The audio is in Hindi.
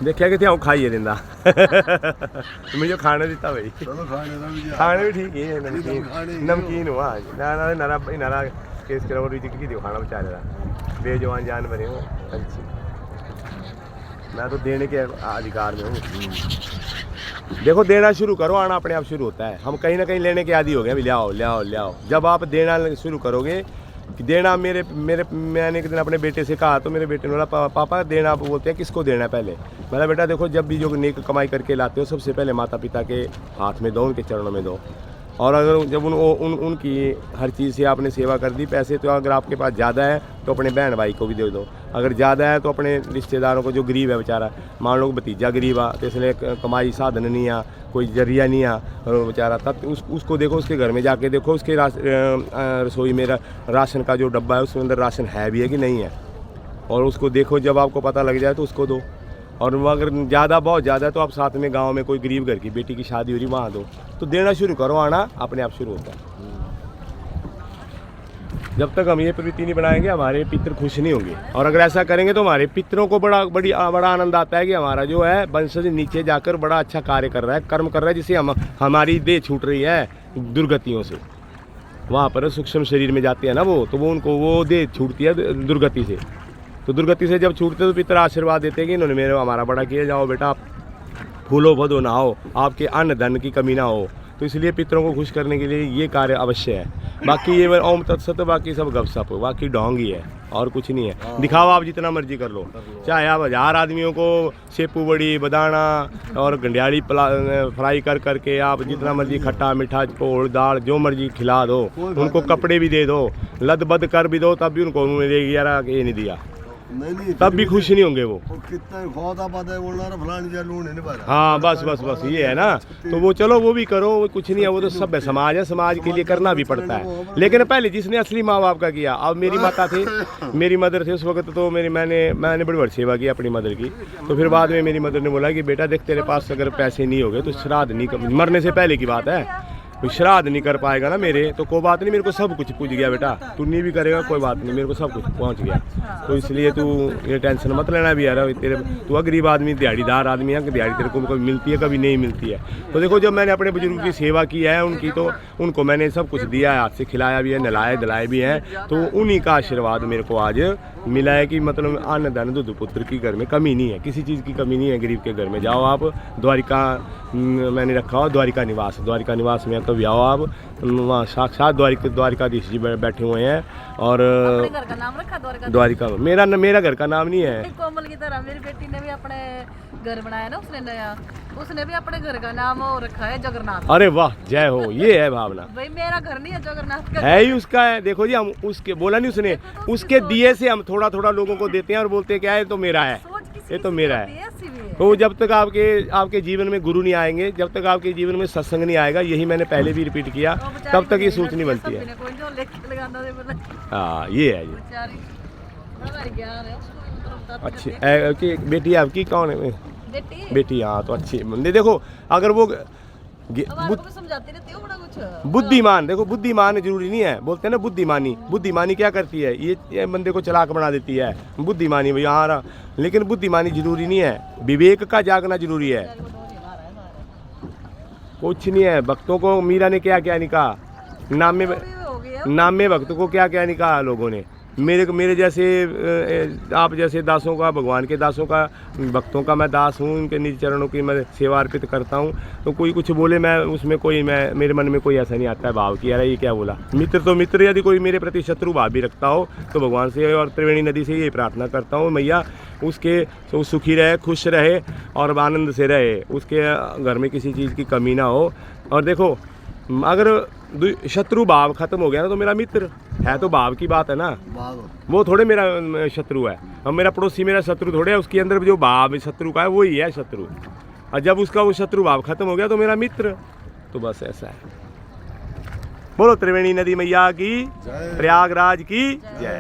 देखिया कि आऊँ खाइए दिंदा मुझे खाने दिता भाई खाने भी ठीक है नमकीन हुआ ना नारा भाई नारा केस करा की दियो खाना बेचारे का बेजवान जानवर है अच्छी मैं तो देने के अधिकार में हूँ। देखो देना शुरू करो आना अपने आप शुरू होता है। हम कहीं ना कहीं लेने के आदी हो गए अभी ले आओ। जब आप देना शुरू करोगे कि देना मैंने एक दिन अपने बेटे से कहा तो मेरे बेटे ने बोला पापा देना आप बोलते हैं किसको देना है पहले। मेरा बेटा देखो जब भी जो नेक कमाई करके लाते हो सबसे पहले माता पिता के हाथ में दो उनके चरणों में दो। और अगर जब उनकी हर चीज़ से आपने सेवा कर दी पैसे तो अगर आपके पास ज़्यादा है तो अपने बहन भाई को भी दे दो। अगर ज़्यादा है तो अपने रिश्तेदारों को जो गरीब है बेचारा मान लो भतीजा गरीब आ तो इसलिए कमाई साधन नहीं आ कोई जरिया नहीं आ बेचारा तब उसको देखो उसके घर में जाके देखो उसके रसोई में राशन का जो डब्बा है उसके अंदर राशन है भी है कि नहीं है। और उसको देखो जब आपको पता लग जाए तो उसको दो। और अगर ज़्यादा बहुत ज़्यादा तो आप साथ में गांव में कोई गरीब घर की बेटी की शादी हो रही वहाँ दो। तो देना शुरू करो आना अपने आप शुरू होता है। जब तक हम ये प्रवृत्ति नहीं बनाएंगे हमारे पितर खुश नहीं होंगे। और अगर ऐसा करेंगे तो हमारे पितरों को बड़ा आनंद आता है कि हमारा जो है वंशज नीचे जाकर बड़ा अच्छा कार्य कर रहा है कर्म कर रहा है जिससे हमारी देह छूट रही है दुर्गतियों से। वहाँ पर सूक्ष्म शरीर में जाते हैं ना वो तो वो उनको वो देह छूटती है दुर्गति से। तो दुर्गति से जब छूटते तो पितर आशीर्वाद देते हैं कि इन्होंने मेरे हमारा बड़ा किया जाओ बेटा आप फूलो भदो ना हो आपके अन्न धन की कमी ना हो। तो इसलिए पितरों को खुश करने के लिए ये कार्य अवश्य है। बाकी ये ओम तत्सत बाकी सब गपशप बाकी ढोंग ही है और कुछ नहीं है। दिखावा आप जितना मर्जी कर लो चाहे आप 1000 आदमियों को सेपू बड़ी बदाना और गंडियाली फ्राई कर करके आप जितना मर्जी खट्टा मीठा पोल दाल जो मर्जी खिला दो उनको कपड़े भी दे दो लद बद कर भी दो तब भी उनको उन्होंने यार ये नहीं दिया तब भी खुश नहीं होंगे वो। हाँ बस ये है ना। तो वो चलो वो भी करो वो कुछ नहीं है वो तो सब है समाज है समाज के लिए करना भी पड़ता है। लेकिन पहले जिसने असली माँ बाप का किया अब मेरी माता थे मेरी मदर थे उस वक्त तो मैंने बड़ी सेवा की अपनी मदर की। तो फिर बाद में मेरी मदर ने बोला कि बेटा देख तेरे पास अगर पैसे नहीं होंगे तो श्राद्ध नहीं मरने से पहले की बात है श्राद्ध नहीं कर पाएगा ना मेरे तो कोई बात नहीं मेरे को सब कुछ पूछ गया बेटा तू नहीं भी करेगा कोई बात नहीं मेरे को सब कुछ पहुंच गया। तो इसलिए तू ये टेंशन मत लेना भी यार तेरे तू गरीब आदमी दिहाड़ीदार आदमी है कि दिहाड़ी तेरे को कभी मिलती है कभी नहीं मिलती है। तो देखो जब मैंने अपने बुजुर्ग की सेवा की है उनकी तो उनको मैंने सब कुछ दिया है हाथ से खिलाया भी है नहलाए दिलाए भी हैं। तो उन्हीं का आशीर्वाद मेरे को आज मिला है कि मतलब अन्न धन दूध पुत्र की घर में कमी नहीं है किसी चीज़ की कमी नहीं है। गरीब के घर में जाओ आप द्वारिका मैंने रखा हो द्वारिका निवास में कभी आओ आप वहाँ साक्षात द्वारिकाधीश जी बैठे हुए हैं। और घर का नाम रखा द्वारिका मेरा घर का नाम नहीं है। कोमल की तरह मेरी बेटी ने भी अपने घर बनाया ना उसने नया उसने भी अपने घर का नाम रखा है जगन्नाथ। अरे वाह जय हो ये है भावना भाई मेरा घर नहीं है जगन्नाथ का है ही उसका है। देखो जी हम उसके बोला नहीं उसने उसके दिए से हम थोड़ा थोड़ा लोगों को देते हैं और बोलते हैं क्या है तो मेरा है ये तो मेरा है। तो जब तक आपके जीवन में गुरु नहीं आएंगे जब तक आपके जीवन में सत्संग नहीं आएगा यही मैंने पहले भी रिपीट किया तब तक ये सोच नहीं बनती है। हाँ ये है ये अच्छी बेटी आपकी कौन है बेटी। हाँ तो अच्छी देखो अगर वो बुद्धिमान देखो बुद्धिमान जरूरी नहीं है बोलते हैं ना बुद्धिमानी क्या करती है ये बंदे को चालाक बना देती है बुद्धिमानी भैया हाँ लेकिन बुद्धिमानी जरूरी नहीं है विवेक का जागना जरूरी है। कुछ नहीं है भक्तों को मीरा ने क्या क्या नहीं कहा नाम में भक्त को क्या क्या नहीं कहा लोगों ने मेरे जैसे आप जैसे दासों का भगवान के दासों का भक्तों का मैं दास हूँ उनके निज चरणों की मैं सेवा अर्पित करता हूँ। तो कोई कुछ बोले मैं उसमें मेरे मन में कोई ऐसा नहीं आता है भाव कि यार ये क्या बोला। मित्र तो मित्र यदि कोई मेरे प्रति शत्रु भाव भी रखता हो तो भगवान से और त्रिवेणी नदी से ये प्रार्थना करता हूँ मैया उसके तो सुखी रहे खुश रहे और आनंद से रहे उसके घर में किसी चीज़ की कमी ना हो। और देखो अगर शत्रु भाव खत्म हो गया ना तो मेरा मित्र है तो भाव की बात है ना वो थोड़े मेरा शत्रु है। और मेरा पड़ोसी मेरा शत्रु थोड़े है उसके अंदर जो भाव शत्रु का है वही है शत्रु। और जब उसका वो शत्रु भाव खत्म हो गया तो मेरा मित्र। तो बस ऐसा है। बोलो त्रिवेणी नदी मैया की प्रयागराज की जय।